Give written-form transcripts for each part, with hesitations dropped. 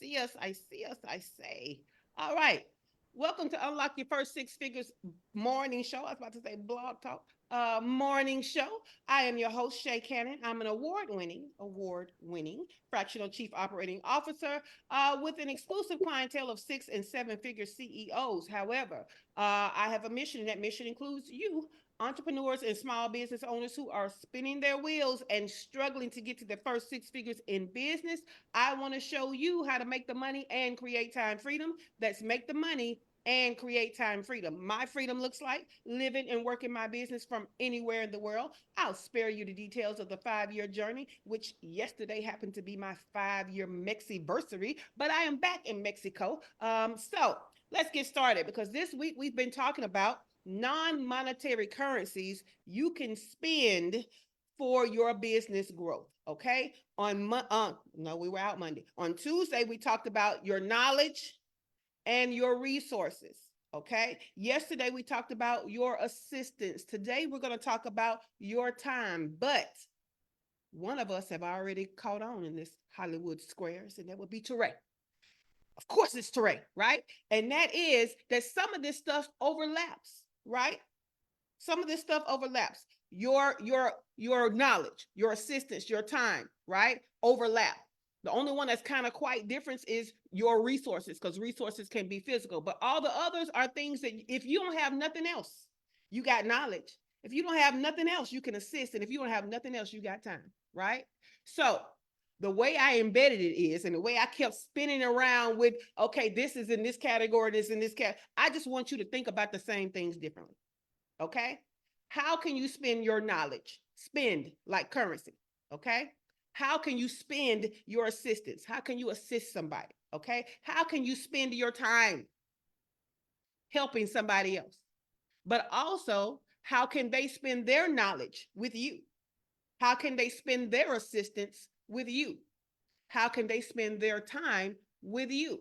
see us. I see us. I say. All right. Welcome to Unlock Your First Six Figures morning show. I was about to say blog talk. Morning show. I am your host, Shay Cannon. I'm an award-winning fractional chief operating officer with an exclusive clientele of 6 and 7 figure CEOs. However, I have a mission, and that mission includes you, entrepreneurs and small business owners who are spinning their wheels and struggling to get to their first 6 figures in business. I want to show you how to make the money and create time freedom. That's make the money and create time freedom. My freedom looks like living and working my business from anywhere in the world. I'll spare you the details of the 5 year journey, which yesterday happened to be my 5 year Mexiversary, but I am back in Mexico. So let's get started because this week we've been talking about non-monetary currencies you can spend for your business growth. Okay. No, we were out Monday. On Tuesday, we talked about your knowledge and your resources. Okay. Yesterday, we talked about your assistance. Today, we're going to talk about your time. But one of us have already caught on in this Hollywood squares, and that would be Teray. Of course, it's Teray, right? And that is that some of this stuff overlaps, right? Some of this stuff overlaps. Your knowledge, your assistance, your time, right? Overlap. The only one that's kind of quite different is your resources, because resources can be physical. But all the others are things that if you don't have nothing else, you got knowledge. If you don't have nothing else, you can assist. And if you don't have nothing else, you got time, right? So the way I embedded it is, and the way I kept spinning around with, okay, this is in this category, this in this category. I just want you to think about the same things differently. Okay. How can you spend your knowledge? Spend like currency. Okay. How can you spend your assistance? How can you assist somebody? Okay. How can you spend your time helping somebody else? But also, how can they spend their knowledge with you? How can they spend their assistance with you? How can they spend their time with you?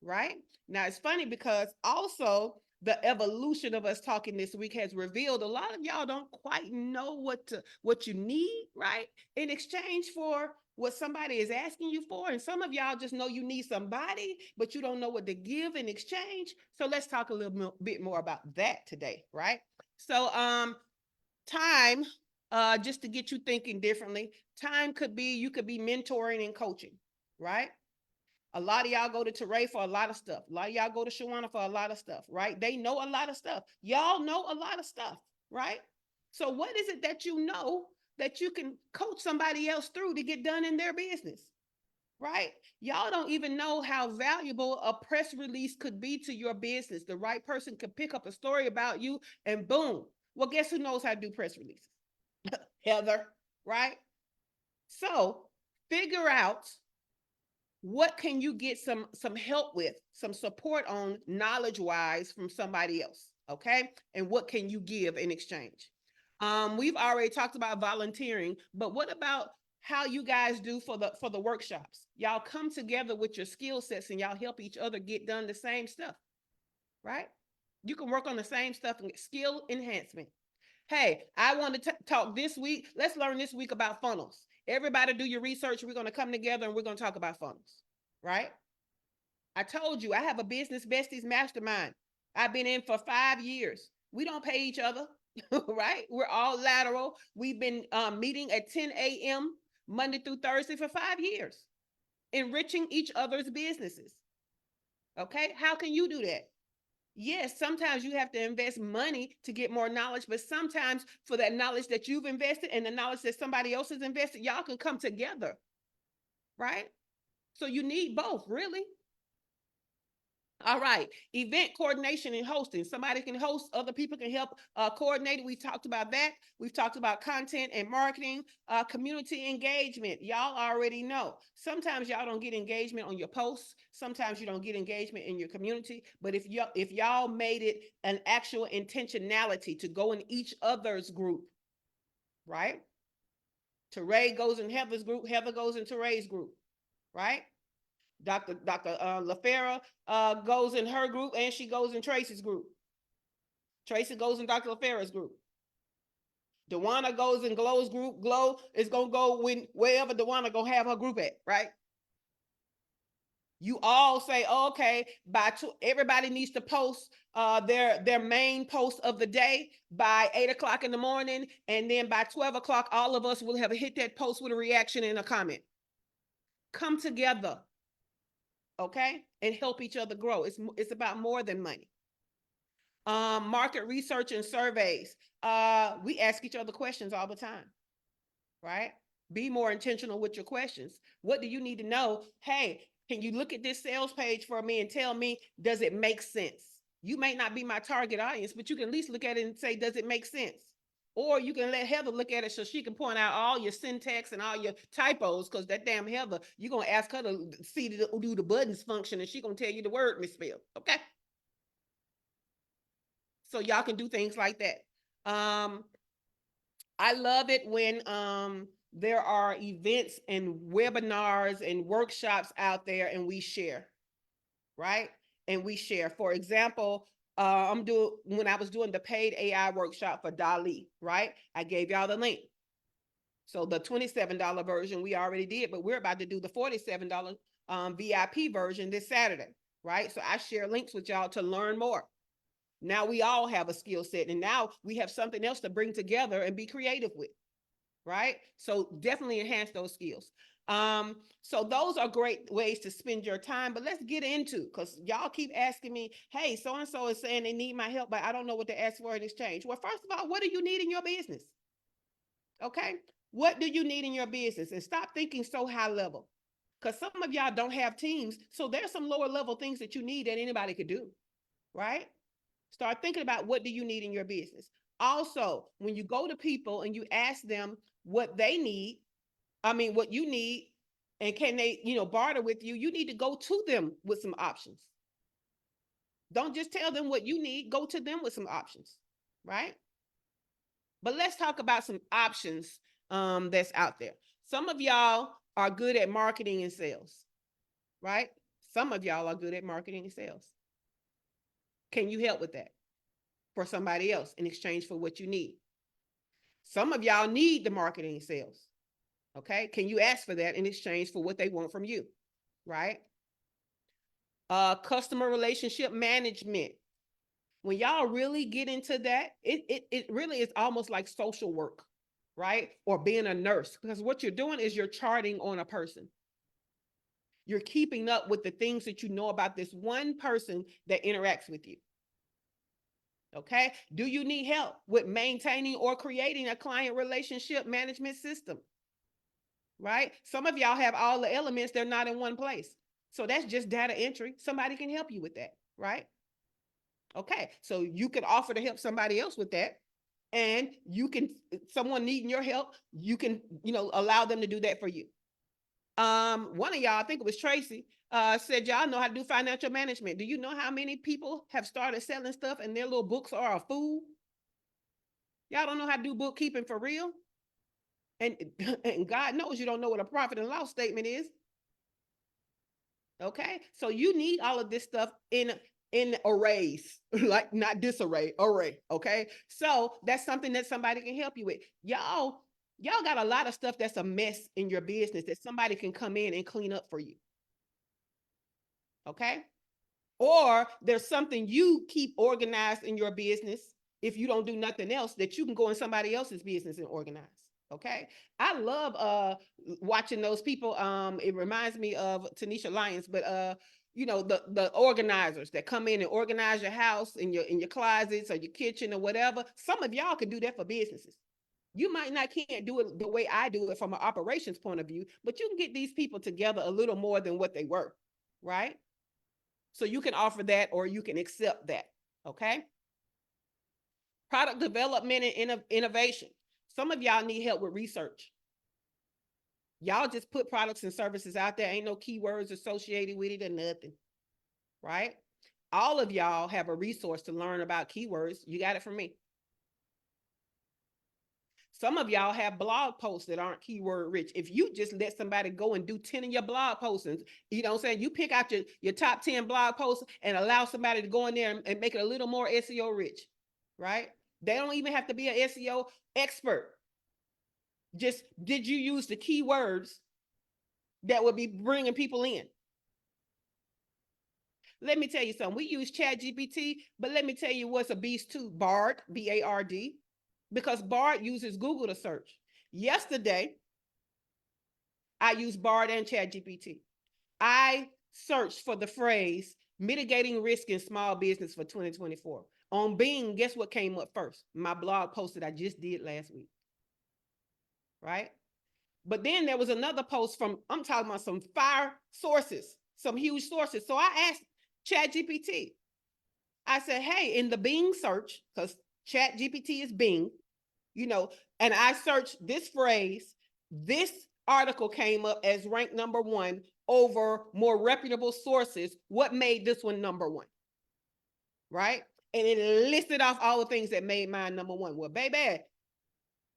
Right? Now, it's funny because also the evolution of us talking this week has revealed a lot of y'all don't quite know what you need, right? In exchange for what somebody is asking you for. And some of y'all just know you need somebody, but you don't know what to give in exchange. So let's talk a little bit more about that today, right? So time, just to get you thinking differently, time could be you could be mentoring and coaching, right? A lot of y'all go to Teray for a lot of stuff. A lot of y'all go to Shawana for a lot of stuff, right? They know a lot of stuff. Y'all know a lot of stuff, right? So what is it that you know that you can coach somebody else through to get done in their business, right? Y'all don't even know how valuable a press release could be to your business. The right person could pick up a story about you and boom. Well, guess who knows how to do press releases? Heather, right? So figure out what can you get some help with, some support on knowledge wise from somebody else, okay? And what can you give in exchange? We've already talked about volunteering, but what about how you guys do for the workshops? Y'all come together with your skill sets and y'all help each other get done the same stuff, right? You can work on the same stuff and skill enhancement. Hey, I want to talk this week. Let's learn this week about funnels. Everybody do your research. We're going to come together and we're going to talk about funnels, right? I told you I have a business besties mastermind. I've been in for 5 years. We don't pay each other, right? We're all lateral. We've been meeting at 10 a.m. Monday through Thursday for 5 years, enriching each other's businesses. Okay. How can you do that? Yes, sometimes you have to invest money to get more knowledge, but sometimes for that knowledge that you've invested and the knowledge that somebody else has invested, y'all can come together, right? So you need both, really. All right. Event coordination and hosting. Somebody can host, other people can help coordinate. We talked about that. We've talked about content and marketing, community engagement. Y'all already know. Sometimes y'all don't get engagement on your posts. Sometimes you don't get engagement in your community. But if y'all made it an actual intentionality to go in each other's group, right? Teray goes in Heather's group. Heather goes in Teray's group, right? Dr. LaFera goes in her group and she goes in Tracy's group. Tracy goes in Dr. LaFera's group. Dewana goes in Glow's group. Glow is going to go when wherever Dewana going to have her group at, right? You all say, oh, okay, everybody needs to post their main post of the day by 8 o'clock in the morning, and then by 12 o'clock, all of us will have hit that post with a reaction and a comment. Come together, okay, and help each other grow. It's about more than money. Market research and surveys. We ask each other questions all the time, right? Be more intentional with your questions. What do you need to know? Hey, can you look at this sales page for me and tell me, does it make sense? You may not be my target audience, but you can at least look at it and say, does it make sense? Or you can let Heather look at it so she can point out all your syntax and all your typos, because that damn Heather, you're going to ask her to see do the buttons function, and she's going to tell you the word misspelled. Okay? So y'all can do things like that. I love it when there are events and webinars and workshops out there, and we share, right? And we share. For example, when I was doing the paid AI workshop for Dali, right? I gave y'all the link. So the $27 version we already did, but we're about to do the $47 VIP version this Saturday, right? So I share links with y'all to learn more. Now we all have a skill set, and now we have something else to bring together and be creative with, right? So definitely enhance those skills. So those are great ways to spend your time, but let's get into, because y'all keep asking me, hey, so-and-so is saying they need my help, but I don't know what to ask for in exchange. Well, first of all, what do you need in your business? Okay. What do you need in your business? And stop thinking so high level, because some of y'all don't have teams. So there's some lower level things that you need that anybody could do, right? Start thinking about, what do you need in your business? Also, when you go to people and you ask them what they need, what you need, and can they, barter with you, you need to go to them with some options. Don't just tell them what you need, go to them with some options, right? But let's talk about some options that's out there. Some of y'all are good at marketing and sales, right? Some of y'all are good at marketing and sales. Can you help with that for somebody else in exchange for what you need? Some of y'all need the marketing and sales. Okay. Can you ask for that in exchange for what they want from you? Right. Customer relationship management. When y'all really get into that, it really is almost like social work, right? Or being a nurse, because what you're doing is you're charting on a person. You're keeping up with the things that you know about this one person that interacts with you. Okay. Do you need help with maintaining or creating a client relationship management system? Right? Some of y'all have all the elements, they're not in one place. So that's just data entry. Somebody can help you with that, right? Okay. So you can offer to help somebody else with that. And someone needing your help, you can, allow them to do that for you. One of y'all, I think it was Tracy, said y'all know how to do financial management. Do you know how many people have started selling stuff and their little books are a fool? Y'all don't know how to do bookkeeping for real? And God knows you don't know what a profit and loss statement is. Okay. So you need all of this stuff in arrays, like not disarray, array. Okay. So that's something that somebody can help you with. Y'all got a lot of stuff that's a mess in your business that somebody can come in and clean up for you. Okay. Or there's something you keep organized in your business, if you don't do nothing else, that you can go in somebody else's business and organize. Okay. I love watching those people. It reminds me of Tanisha Lyons, but the organizers that come in and organize your house in your closets or your kitchen or whatever. Some of y'all can do that for businesses. You might not can't do it the way I do it from an operations point of view, but you can get these people together a little more than what they were, right? So you can offer that, or you can accept that. Okay. Product development and innovation. Some of y'all need help with research. Y'all just put products and services out there. Ain't no keywords associated with it or nothing. Right. All of y'all have a resource to learn about keywords. You got it from me. Some of y'all have blog posts that aren't keyword rich. If you just let somebody go and do 10 of your blog posts, and you know what I'm saying, you pick out your top 10 blog posts and allow somebody to go in there and make it a little more SEO rich, right? They don't even have to be an SEO expert. Just, did you use the keywords that would be bringing people in? Let me tell you something. We use ChatGPT, but let me tell you what's a beast too. Bard, B-A-R-D, because Bard uses Google to search. Yesterday, I used Bard and ChatGPT. I searched for the phrase mitigating risk in small business for 2024. On Bing, guess what came up first? My blog post that I just did last week, right? But then there was another post from, I'm talking about some fire sources, some huge sources. So I asked ChatGPT, I said, hey, in the Bing search, because ChatGPT is Bing, you know, and I searched this phrase, this article came up as ranked number one over more reputable sources. What made this one number one? Right? And it listed off all the things that made mine number one. Well, baby,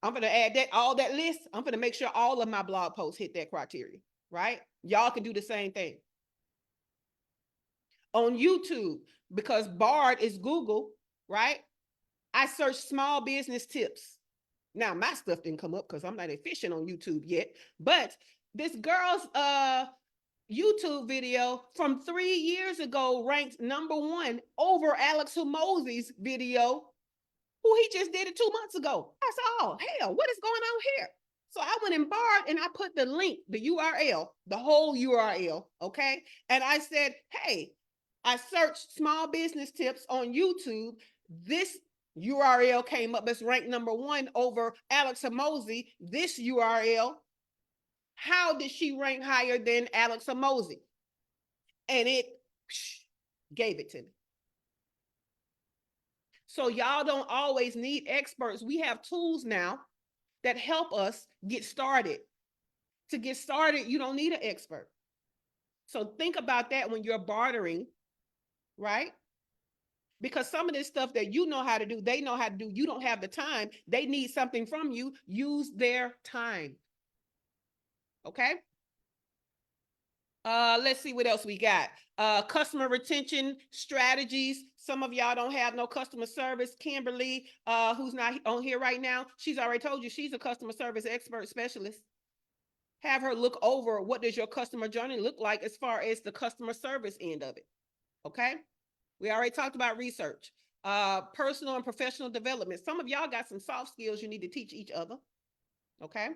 I'm going to add that, all that list. I'm going to make sure all of my blog posts hit that criteria, right? Y'all can do the same thing. On YouTube, because Bard is Google, right? I searched small business tips. Now, my stuff didn't come up because I'm not efficient on YouTube yet, but this girl's YouTube video from 3 years ago ranked number one over Alex Hormozi's video, who he just did it 2 months ago. I said, oh, hell, what is going on here? So I went in Bard and I put the link, the URL, the whole URL, okay? And I said, hey, I searched small business tips on YouTube. This URL came up as ranked number one over Alex Hormozi. This URL, how did she rank higher than Alex Hormozi? And it gave it to me. So y'all don't always need experts. We have tools now that help us get started. To get started, you don't need an expert. So think about that when you're bartering, right? Because some of this stuff that you know how to do, they know how to do. You don't have the time. They need something from you. Use their time. Okay? Let's see what else we got. Customer retention strategies. Some of y'all don't have no customer service. Kimberly, who's not on here right now, she's already told you she's a customer service expert specialist. Have her look over what does your customer journey look like as far as the customer service end of it. Okay? We already talked about research. Personal and professional development. Some of y'all got some soft skills you need to teach each other. Okay?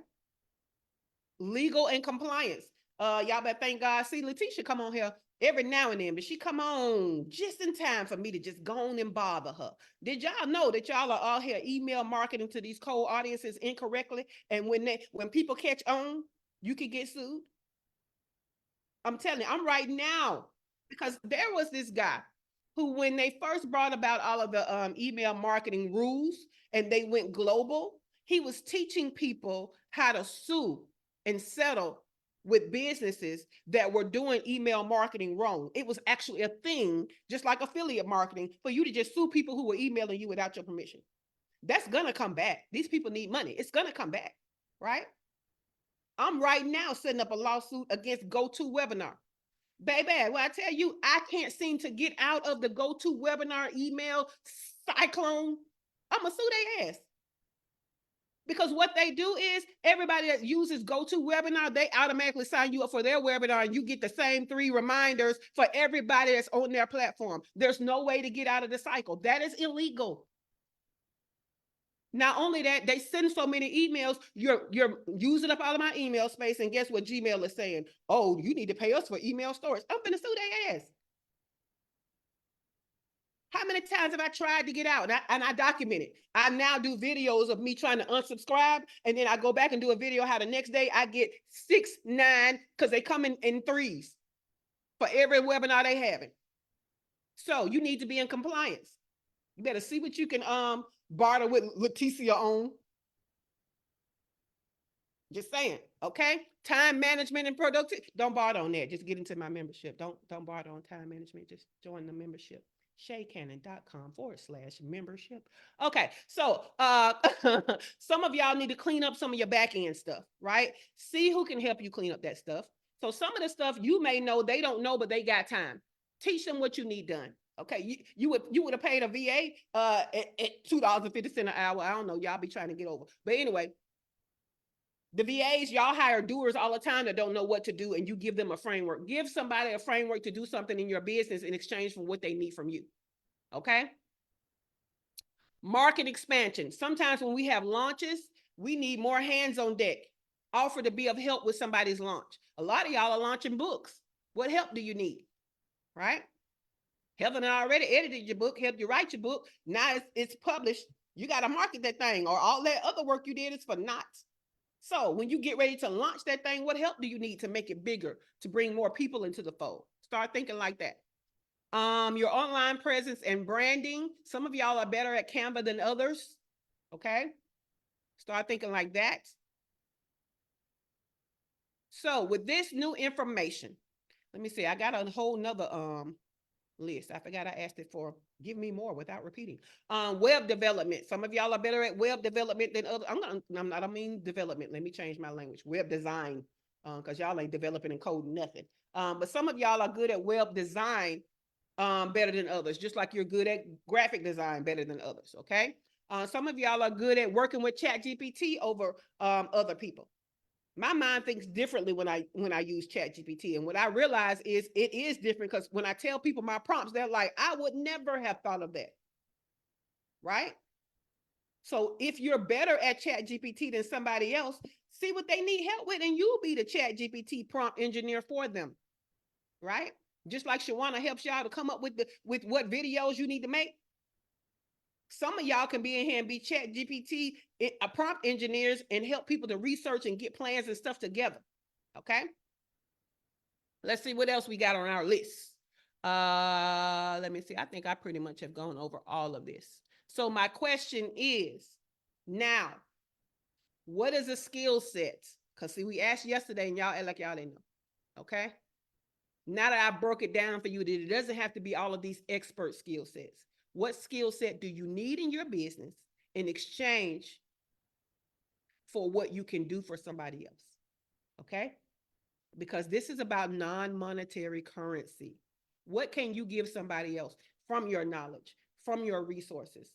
Legal and compliance. Y'all better thank God. See, Letitia come on here every now and then, but she come on just in time for me to just go on and bother her. Did y'all know that y'all are all here email marketing to these cold audiences incorrectly? And when people catch on, you can get sued. I'm telling you, I'm right now, because there was this guy who, when they first brought about all of the email marketing rules and they went global, he was teaching people how to sue and settle with businesses that were doing email marketing wrong. It was actually a thing, just like affiliate marketing, for you to just sue people who were emailing you without your permission. That's gonna come back. These people need money. It's gonna come back, right? I'm right now setting up a lawsuit against GoToWebinar. Baby, well, I tell you, I can't seem to get out of the GoToWebinar email cyclone. I'm gonna sue their ass. Because what they do is everybody that uses GoToWebinar, they automatically sign you up for their webinar and you get the same 3 reminders for everybody that's on their platform. There's no way to get out of the cycle. That is illegal. Not only that, they send so many emails, you're using up all of my email space, and guess what Gmail is saying? Oh, you need to pay us for email storage. I'm gonna sue their ass. How many times have I tried to get out? And I document it. I now do videos of me trying to unsubscribe, and then I go back and do a video how the next day I get 6, 9, because they come in threes for every webinar they having. So you need to be in compliance. You better see what you can barter with Leticia on. Just saying, okay? Time management and productivity. Don't barter on that. Just get into my membership. Don't barter on time management. Just join the membership. ShayCannon.com/membership. Okay, so some of y'all need to clean up some of your back end stuff, right? See who can help you clean up that stuff. So some of the stuff you may know, they don't know, but they got time. Teach them what you need done. Okay, you would have paid a VA at $2.50 an hour. I don't know, y'all be trying to get over. But anyway, The VAs, y'all hire doers all the time that don't know what to do, and you give them a framework. Give somebody a framework to do something in your business in exchange for what they need from you. Okay? Market expansion. Sometimes when we have launches, we need more hands on deck. Offer to be of help with somebody's launch. A lot of y'all are launching books. What help do you need? Right? Heaven already edited your book, helped you write your book. Now it's published. You got to market that thing, or all that other work you did is for naught. So when you get ready to launch that thing, what help do you need to make it bigger, to bring more people into the fold? Start thinking like that. Your online presence and branding. Some of y'all are better at Canva than others. Okay. Start thinking like that. So with this new information, let me see. I got a whole nother list. I forgot I asked it for. Give me more without repeating. Web development. Some of y'all are better at web development than others. I don't mean development. Let me change my language. Web design, because y'all ain't developing and coding nothing. But some of y'all are good at web design better than others, just like you're good at graphic design better than others. Okay. Some of y'all are good at working with Chat GPT over other people. My mind thinks differently when I use Chat GPT, and what I realize is it is different, because when I tell people my prompts, they're like, I would never have thought of that. Right? So if you're better at Chat GPT than somebody else, see what they need help with, and you'll be the Chat GPT prompt engineer for them. Right? Just like Shawana helps y'all to come up with what videos you need to make. Some of y'all can be in here and be Chat GPT prompt engineers and help people to research and get plans and stuff together. Okay. Let's see what else we got on our list. Let me see. I think I pretty much have gone over all of this. So my question is now, what is a skill set? Because see, we asked yesterday and y'all act like y'all didn't know. Okay. Now that I broke it down for you, that it doesn't have to be all of these expert skill sets. What skill set do you need in your business in exchange for what you can do for somebody else? Okay? Because this is about non-monetary currency. What can you give somebody else from your knowledge, from your resources,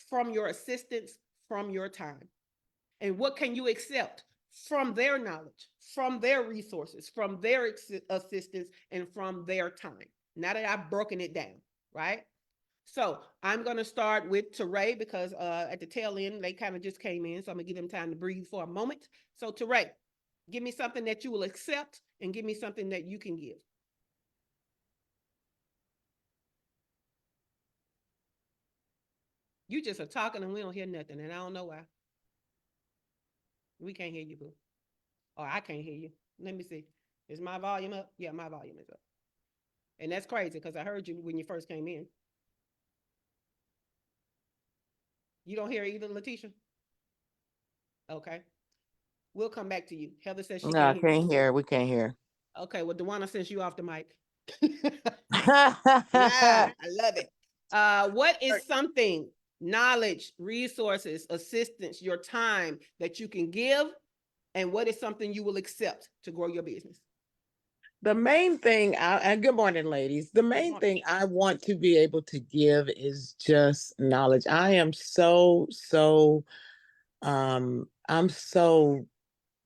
from your assistance, from your time? And what can you accept from their knowledge, from their resources, from their assistance, and from their time? Now that I've broken it down, right? So I'm going to start with Teray, because at the tail end, they kind of just came in. So I'm going to give them time to breathe for a moment. So Teray, give me something that you will accept, and give me something that you can give. You just are talking and we don't hear nothing, and I don't know why. We can't hear you, boo. Or I can't hear you. Let me see. Is my volume up? Yeah, my volume is up. And that's crazy, because I heard you when you first came in. You don't hear either, Letitia? Okay. We'll come back to you. Heather says she No, I can't hear can't you. hear. We can't hear. Okay, well, Dewana, since you off the mic. The I love it. What is something, knowledge, resources, assistance, your time that you can give, and what is something you will accept to grow your business? main thing, and good morning, ladies. The main thing I want to be able to give is just knowledge. I am I'm so,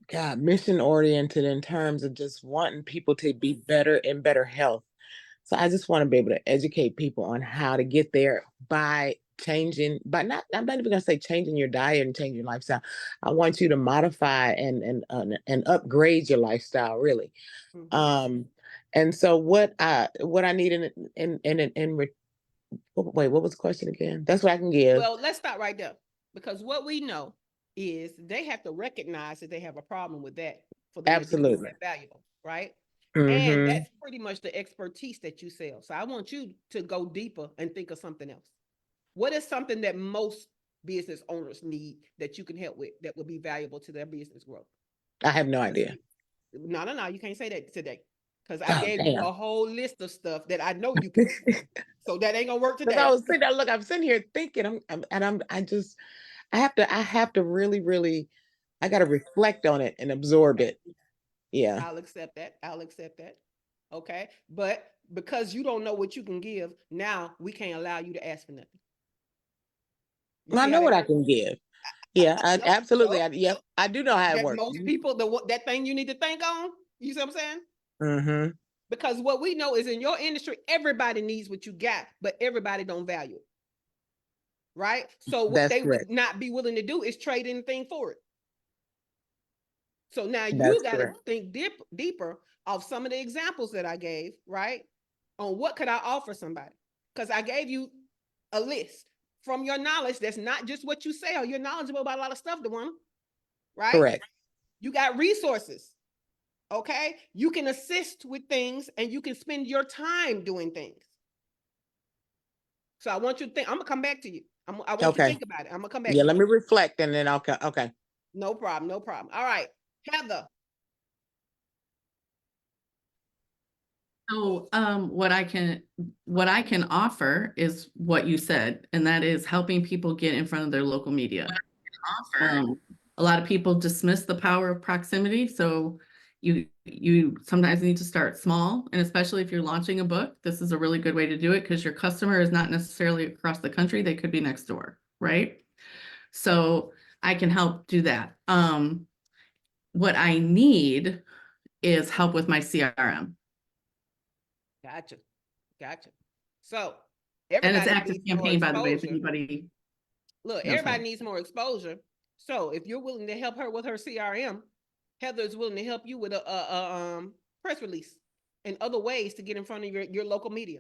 God, mission oriented in terms of just wanting people to be better, in better health. So I just want to be able to educate people on how to get there by changing, but not, I'm not even gonna say changing your diet and changing your lifestyle. I want you to modify and upgrade your lifestyle, really. Mm-hmm. And so what I need wait, what was the question again? That's what I can give. Well, let's stop right there, because what we know is they have to recognize that they have a problem with that for them to do Absolutely. something valuable, right? And Mm-hmm. that's pretty much the expertise that you sell. So I want you to go deeper and think of something else. What is something that most business owners need that you can help with that would be valuable to their business growth? I have no idea. No. You can't say that today, because I Oh, gave you damn. a whole list of stuff that I know you can do. So that ain't gonna work Because I today. was sitting there, look, I'm sitting here thinking, I have to really, really, I got to reflect on it and absorb Okay. it. Yeah. I'll accept that. I'll accept that. Okay. But because you don't know what you can give, now we can't allow you to ask for nothing. You I see how know that what I works? can give. Yeah, I, Yep, absolutely. yep, Yeah, yep. I do know how it That works. most people, that thing you need to think on. You see what I'm saying? Mm-hmm. Because what we know is in your industry, everybody needs what you got, but everybody don't value it. Right? So what That's they correct. would not be willing to do is trade anything for it. So now you That's got to correct. think deeper of some of the examples that I gave, right? On what could I offer somebody? Because I gave you a list from your knowledge that's not just what you sell. You're knowledgeable about a lot of stuff, the one, right? Correct. You got resources, okay? You can assist with things and you can spend your time doing things. So I want you to think, I'm gonna come back to you. I want you to Okay. think about it. I'm gonna come back Yeah, to let you. me reflect and then I'll okay. No problem, no problem. All right, Heather. So, what I can offer is what you said, and that is helping people get in front of their local media. A lot of people dismiss the power of proximity, so you sometimes need to start small, and especially if you're launching a book, this is a really good way to do it because your customer is not necessarily across the country, they could be next door, right? So I can help do that. What I need is help with my CRM. Gotcha. Gotcha. So And it's everybody active needs more campaign, by the way, if exposure. anybody Look, knows everybody more. needs more exposure. So if you're willing to help her with her CRM, Heather is willing to help you with a press release and other ways to get in front of your local media.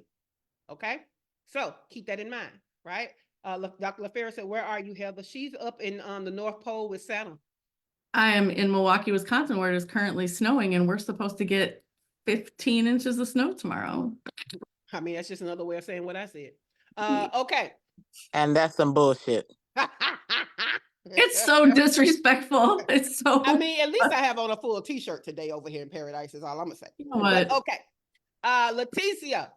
Okay, so keep that in mind, right? Dr. LaFera said, "Where are you, Heather?" She's up in the North Pole with Santa. I am in Milwaukee, Wisconsin, where it is currently snowing, and we're supposed to get 15 inches of snow tomorrow. I mean, that's just another way of saying what I said. Yeah. Okay. And that's some bullshit. It's so disrespectful. It's so. I mean, at least I have on a full t-shirt today over here in Paradise is all I'm gonna say. You know But what? okay. Leticia.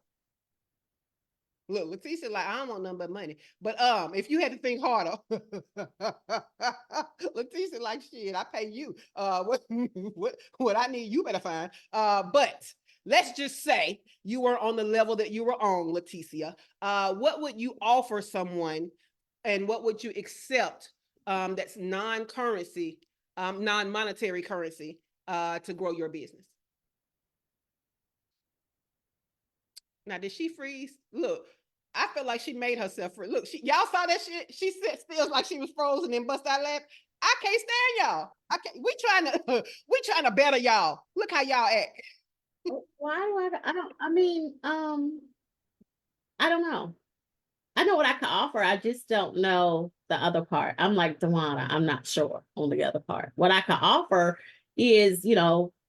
Look, Leticia, like, I don't want nothing but money. But if you had to think harder, Leticia, like, shit, I pay you. What I need, you better find. But let's just say you were on the level that you were on, Leticia. What would you offer someone, and what would you accept that's non-currency, non-monetary currency, to grow your business? Now, did she freeze? Look, I feel like she made herself free. Look, y'all saw that shit? She sat still like she was frozen and bust out laughing. I can't stand y'all. I can't, we trying to better y'all. Look how y'all act. Why do I mean, I don't know. I know what I can offer. I just don't know the other part. I'm like Dewana. I'm not sure on the other part. What I can offer is,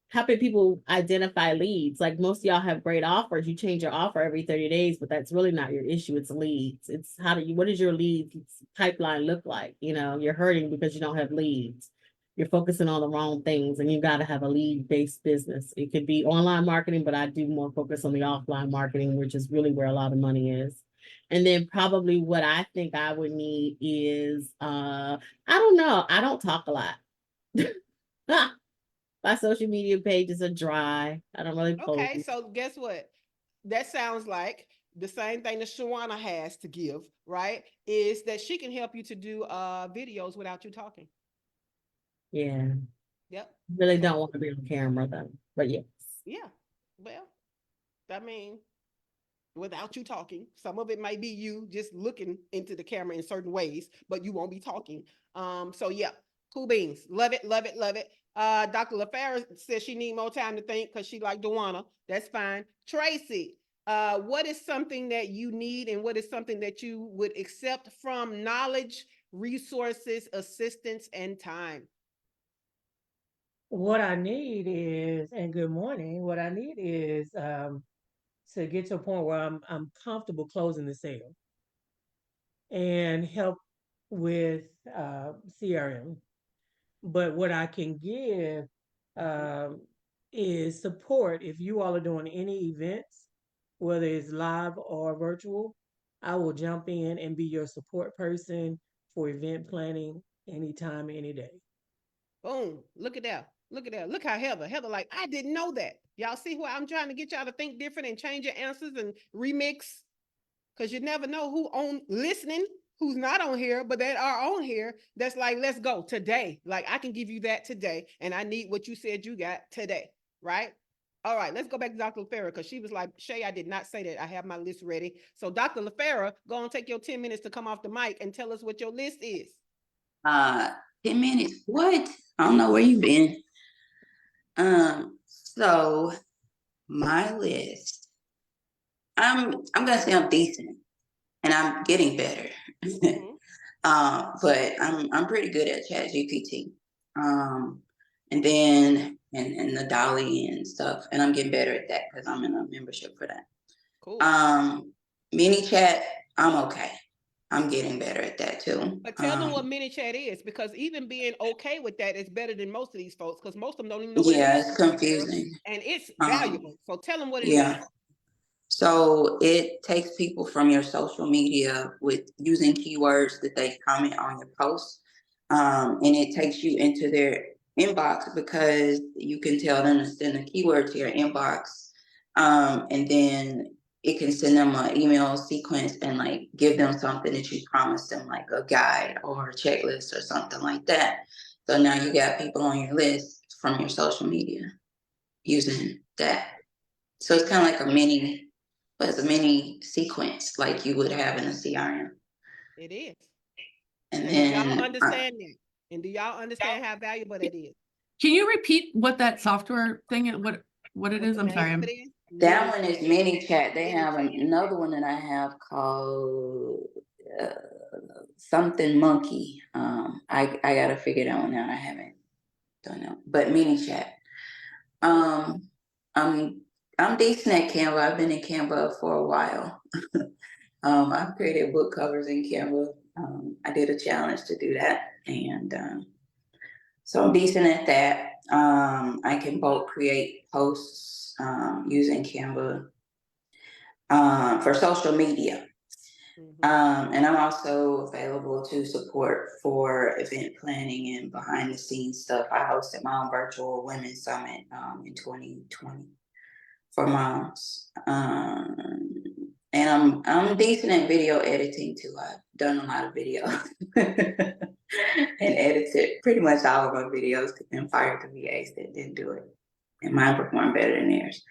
helping people identify leads. Like most of y'all have great offers. You change your offer every 30 days, but that's really not your issue. It's leads. It's what does your lead pipeline look like? You're hurting because you don't have leads. You're focusing on the wrong things, and you got to have a lead-based business. It could be online marketing, but I do more focus on the offline marketing, which is really where a lot of money is. And then probably what I think I would need is, I don't know. I don't talk a lot. My social media pages are dry. I don't really post. Okay, so guess what? That sounds like the same thing that Shawana has to give, right? Is that she can help you to do videos without you talking. Yeah. Yep. Really don't want to be on camera though. But yes. Yeah. Well, I mean, without you talking. Some of it might be you just looking into the camera in certain ways, but you won't be talking. So yeah, cool beans. Love it, love it, love it. Dr. LaFera says she need more time to think because she like Dewana. That's fine. Tracy, what is something that you need and what is something that you would accept from knowledge, resources, assistance, and time? What I need is, and good morning, what I need is to get to a point where I'm comfortable closing the sale and help with CRM. But what I can give um, is support. If you all are doing any events, whether it's live or virtual, I will jump in and be your support person for event planning anytime, any day. Boom. Look at that. Look at that. Look how Heather, like, I didn't know that. Y'all see why I'm trying to get y'all to think different and change your answers and remix? Because you never know who on listening who's not on here, but that are on here, that's like, let's go today. Like, I can give you that today, and I need what you said you got today, right? All right, let's go back to Dr. LaFera, because she was like, Shay, I did not say that. I have my list ready. So, Dr. LaFera, go and take your 10 minutes to come off the mic and tell us what your list is. 10 minutes. What? I don't know where you been. So my list, I'm gonna say I'm decent and I'm getting better. Mhm. But I'm pretty good at Chat GPT. And then and the Dolly and stuff. And I'm getting better at that because I'm in a membership for that. Cool. Mini chat, I'm okay. I'm getting better at that too. But tell them what mini chat is, because even being okay with that is better than most of these folks, because most of them don't even know what it Yeah, is. it's confusing. And it's Um, valuable. So tell them what it is. yeah. So it takes people from your social media with using keywords that they comment on your posts. And it takes you into their inbox because you can tell them to send a keyword to your inbox. And then it can send them an email sequence and like give them something that you promised them, like a guide or a checklist or something like that. So now you got people on your list from your social media using that. So it's kind of like a mini sequence like you would have in a CRM. It is. And And do y'all then understand that? And do y'all understand how valuable that is? Can you repeat what that software thing is? What it What is? the I'm name sorry. of it is? that Mini one is chat. mini chat. They Mini have chat. another one that I have called uh, something monkey. I gotta figure that one out. I haven't done that. But mini chat. Um, I'm I'm decent at Canva. I've been in Canva for a while. I've created book covers in Canva. I did a challenge to do that, and so I'm decent at that. I can both create posts using Canva for social media. Mhm. And I'm also available to support for event planning and behind the scenes stuff. I hosted my own virtual women's summit in 2020 for moms. And I'm decent at video editing too. I've done a lot of videos and edited pretty much all of my videos and fired the VAs that didn't do it. And mine performed better than theirs.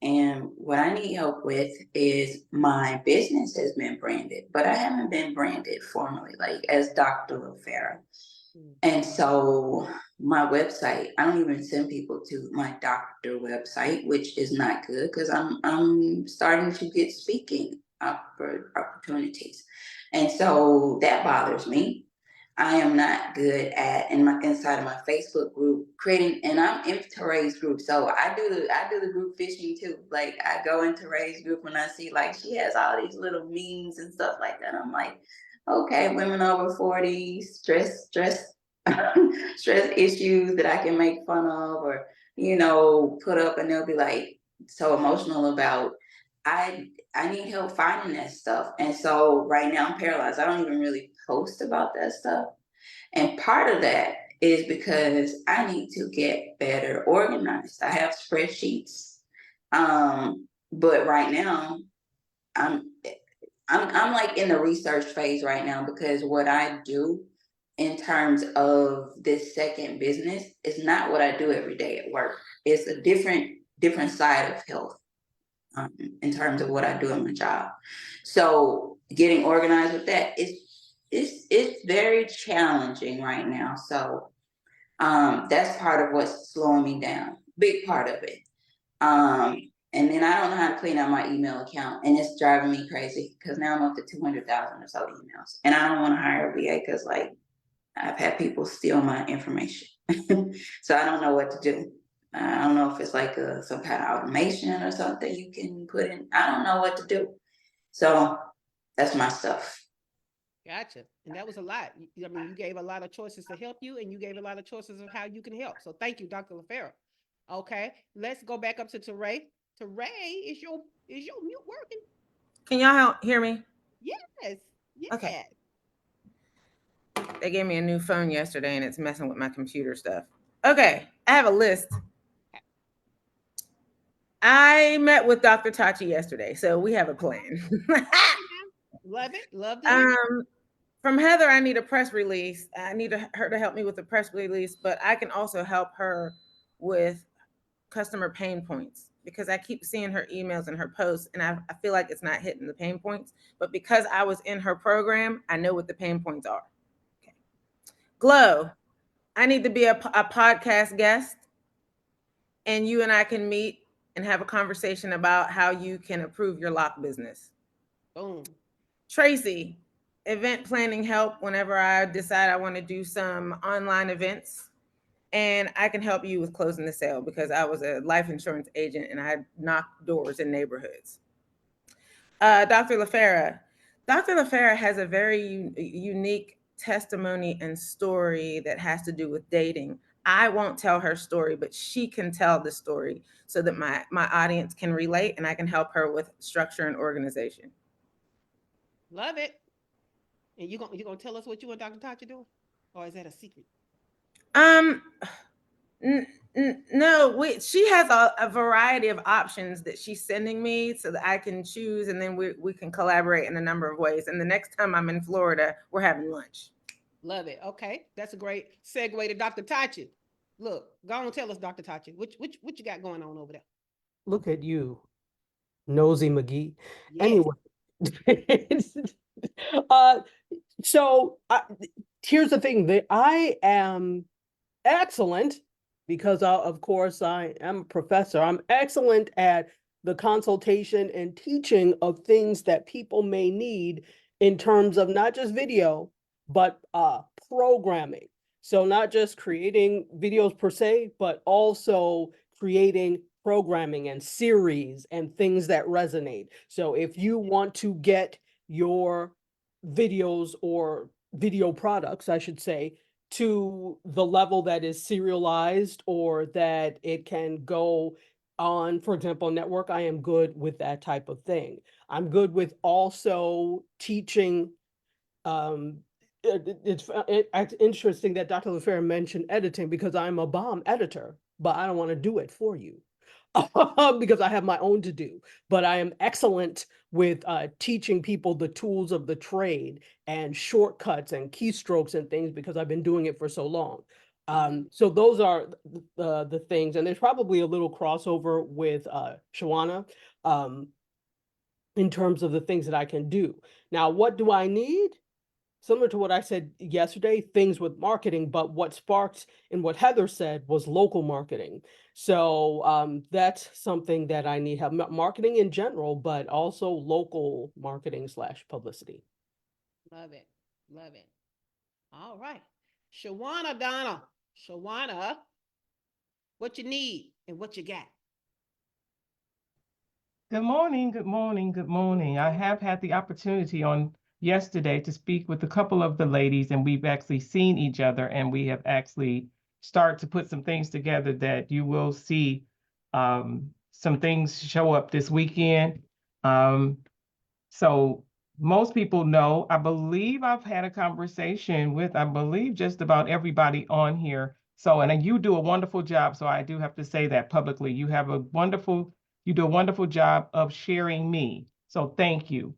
And what I need help with is my business has been branded, but I haven't been branded formally, like as Dr. LaFera. And so my website, I don't even send people to my doctor website, which is not good because I'm starting to get speaking opportunities. And so that bothers me. I am not good at inside of my Facebook group creating, and I'm into Ray's group, so I do the group fishing too. Like I go into Ray's group when I see like she has all these little memes and stuff like that. I'm like, okay, women over 40, stress stress issues that I can make fun of or put up, and they'll be like so emotional about. I need help finding that stuff. And so right now I'm paralyzed. I don't even really post about that stuff. And part of that is because I need to get better organized. I have spreadsheets. But right now I'm I'm like in the research phase right now because what I do in terms of this second business is not what I do every day at work. It's a different side of health in terms of what I do in my job. So getting organized with that it's very challenging right now. So that's part of what's slowing me down. Big part of it. And then I don't know how to clean out my email account, and it's driving me crazy because now I'm up to 200,000 or so emails, and I don't want to hire a VA because like I've had people steal my information, so I don't know what to do. I don't know if it's like some kind of automation or something you can put in. I don't know what to do. So that's my stuff. Gotcha. And that was a lot. I mean, you gave a lot of choices to help you, and you gave a lot of choices of how you can help. So thank you, Dr. LaFera. Okay, let's go back up to Teray. Teray, is your mute working? Can y'all hear me? Yes. Yes. Okay. They gave me a new phone yesterday and it's messing with my computer stuff. Okay, I have a list. I met with Dr. Tachi yesterday, so we have a plan. Love it. Love to hear it. From Heather, I need a press release. I need her to help me with the press release, but I can also help her with customer pain points because I keep seeing her emails and her posts, and I feel like it's not hitting the pain points. But because I was in her program, I know what the pain points are. Okay. Glow, I need to be a podcast guest, and you and I can meet and have a conversation about how you can improve your lock business. Boom. Tracy, event planning help whenever I decide I want to do some online events. And I can help you with closing the sale because I was a life insurance agent and I knocked doors in neighborhoods. Dr. LaFera. Dr. LaFera has a very unique testimony and story that has to do with dating. I won't tell her story, but she can tell the story so that my audience can relate and I can help her with structure and organization. Love it. And you gonna tell us what you and Dr. Tachi doing? Or is that a secret? Um, no, she has a variety of options that she's sending me so that I can choose, and then we can collaborate in a number of ways. And the next time I'm in Florida, we're having lunch. Love it. Okay, that's a great segue to Dr. Tachi. Look, go on and tell us, Dr. Tachi, what you got going on over there? Look at you, nosy McGee. Yes. Anyway, so here's the thing that I am excellent because of course I am a professor. I'm excellent at the consultation and teaching of things that people may need in terms of not just video, but programming. So not just creating videos per se, but also creating programming and series and things that resonate. So if you want to get your videos or video products, I should say, to the level that is serialized or that it can go on, for example, network, I am good with that type of thing. I'm good with also teaching. It's interesting that Dr. LaFera mentioned editing because I'm a bomb editor, but I don't want to do it for you. Because I have my own to do, but I am excellent with teaching people the tools of the trade and shortcuts and keystrokes and things because I've been doing it for so long. So those are the things, and there's probably a little crossover with Shawana in terms of the things that I can do. Now, what do I need? Similar to what I said yesterday, things with marketing, but what sparked and what Heather said was local marketing. So that's something that I need help, marketing in general, but also local marketing / publicity. Love it. Love it. All right. Shawana Donna. Shawana, what you need and what you got? Good morning, good morning, good morning. I have had the opportunity on yesterday to speak with a couple of the ladies, and we've actually seen each other, and we have actually started to put some things together that you will see some things show up this weekend. So most people know, I believe I've had a conversation with, I believe, just about everybody on here. So, and you do a wonderful job. So I do have to say that publicly. You do a wonderful job of sharing me. So thank you.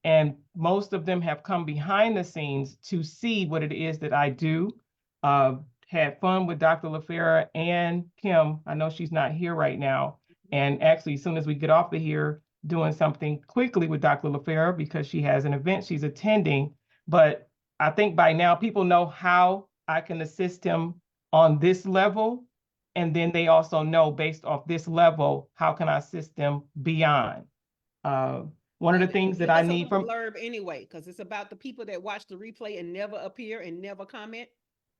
And most of them have come behind the scenes to see what it is that I do. Had fun with Dr. LaFera and Kim. I know she's not here right now. And actually, as soon as we get off of here, doing something quickly with Dr. LaFera because she has an event she's attending. But I think by now people know how I can assist him on this level. And then they also know based off this level, how can I assist them beyond? One of the things that I need from blurb anyway, because it's about the people that watch the replay and never appear and never comment.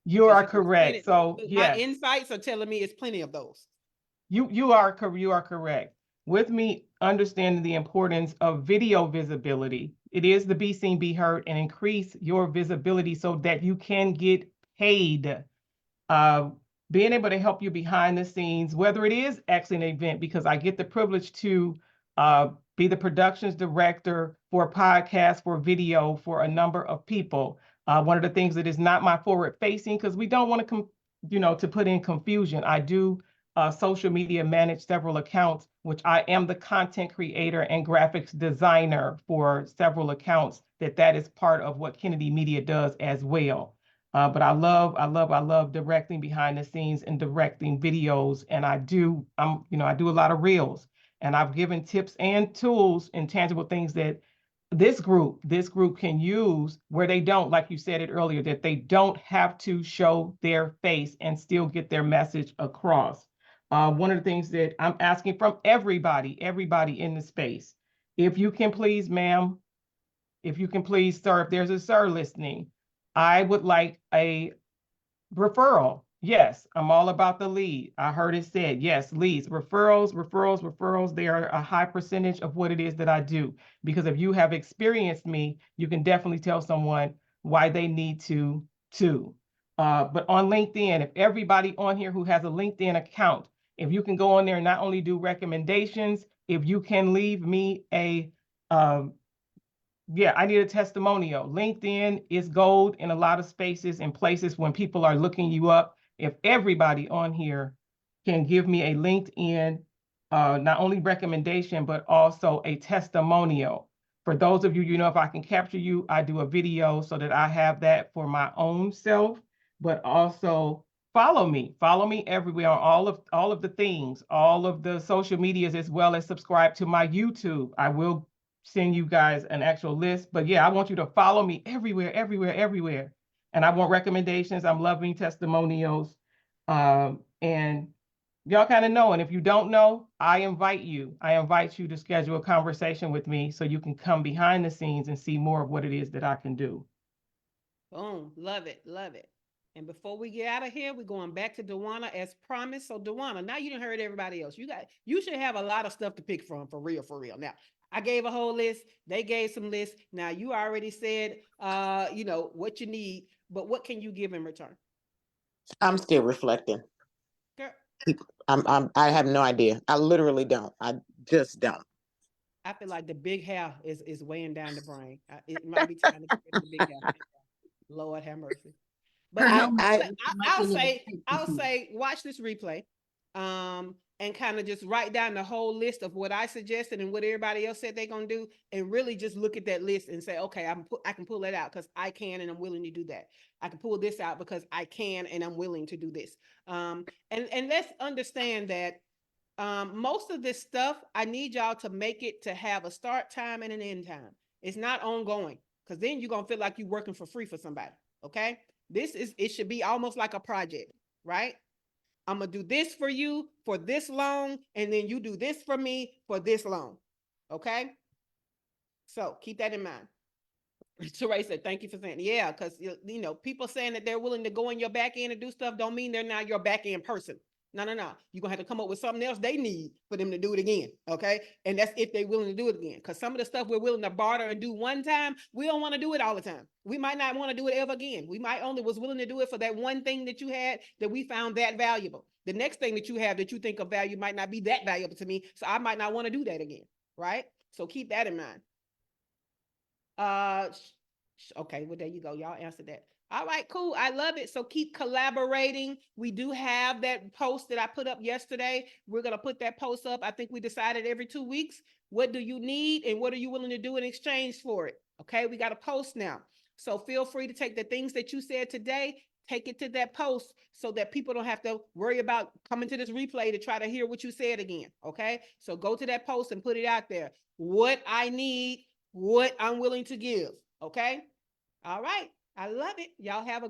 You are correct. So my insights are telling me it's plenty of those. You are correct. With me understanding the importance of video visibility, it is the be seen, be heard, and increase your visibility so that you can get paid. Being able to help you behind the scenes, whether it is actually an event, because I get the privilege to be the productions director for a podcast, for video, for a number of people. One of the things that is not my forward facing, because we don't want to, to put in confusion. I do social media manage several accounts which I am the content creator and graphics designer for several accounts, that is part of what Kennedy Media does as well. But I love directing behind the scenes and directing videos. And I do a lot of reels, and I've given tips and tools and tangible things that this group can use where they don't, like you said it earlier, that they don't have to show their face and still get their message across. One of the things that I'm asking from everybody in the space, if you can please, ma'am, if you can please, sir, if there's a sir listening, I would like a referral. Yes, I'm all about the lead. I heard it said, yes, leads, referrals. They are a high percentage of what it is that I do. Because if you have experienced me, you can definitely tell someone why they need to too. But on LinkedIn, if everybody on here who has a LinkedIn account, if you can go on there and not only do recommendations, if you can leave me a I need a testimonial. LinkedIn is gold in a lot of spaces and places when people are looking you up. If everybody on here can give me a LinkedIn, not only recommendation, but also a testimonial. For those of you, if I can capture you, I do a video so that I have that for my own self, but also follow me everywhere on all of the things, all of the social medias, as well as subscribe to my YouTube. I will send you guys an actual list, but I want you to follow me everywhere. And I want recommendations. I'm loving testimonials. And y'all kind of know. And if you don't know, I invite you to schedule a conversation with me so you can come behind the scenes and see more of what it is that I can do. Boom. Love it. And before we get out of here, we're going back to Dewana as promised. So Dewana, now you done heard everybody else. You should have a lot of stuff to pick from, for real. Now, I gave a whole list. They gave some lists. Now you already said, what you need, but what can you give in return? I'm still reflecting. Girl, I have no idea. I literally don't. I just don't. I feel like the big hair is weighing down the brain. It might be time to get rid of the big hair. Lord have mercy. But I'll say, watch this replay, and kind of just write down the whole list of what I suggested and what everybody else said they're gonna do, and really just look at that list and say, okay, I can pull that out because I can and I'm willing to do that. I can pull this out because I can and I'm willing to do this. And let's understand that most of this stuff, I need y'all to make it to have a start time and an end time. It's not ongoing, because then you're gonna feel like you're working for free for somebody. Okay. It should be almost like a project, right? I'm gonna do this for you for this long, and then you do this for me for this long. Okay. So keep that in mind. Teresa, thank you for saying, yeah, because people saying that they're willing to go in your back end and do stuff don't mean they're not your back end person. No. You're gonna have to come up with something else they need for them to do it again. Okay. And that's if they're willing to do it again. Because some of the stuff we're willing to barter and do one time, we don't want to do it all the time. We might not want to do it ever again. We might only was willing to do it for that one thing that you had that we found that valuable. The next thing that you have that you think of value might not be that valuable to me. So I might not want to do that again. Right. So keep that in mind. Okay, well, there you go. Y'all answered that. All right, cool. I love it. So keep collaborating. We do have that post that I put up yesterday. We're going to put that post up. I think we decided every 2 weeks. What do you need and what are you willing to do in exchange for it? Okay, we got a post now. So feel free to take the things that you said today, take it to that post so that people don't have to worry about coming to this replay to try to hear what you said again. Okay, so go to that post and put it out there. What I need, what I'm willing to give. Okay. All right. I love it. Y'all have a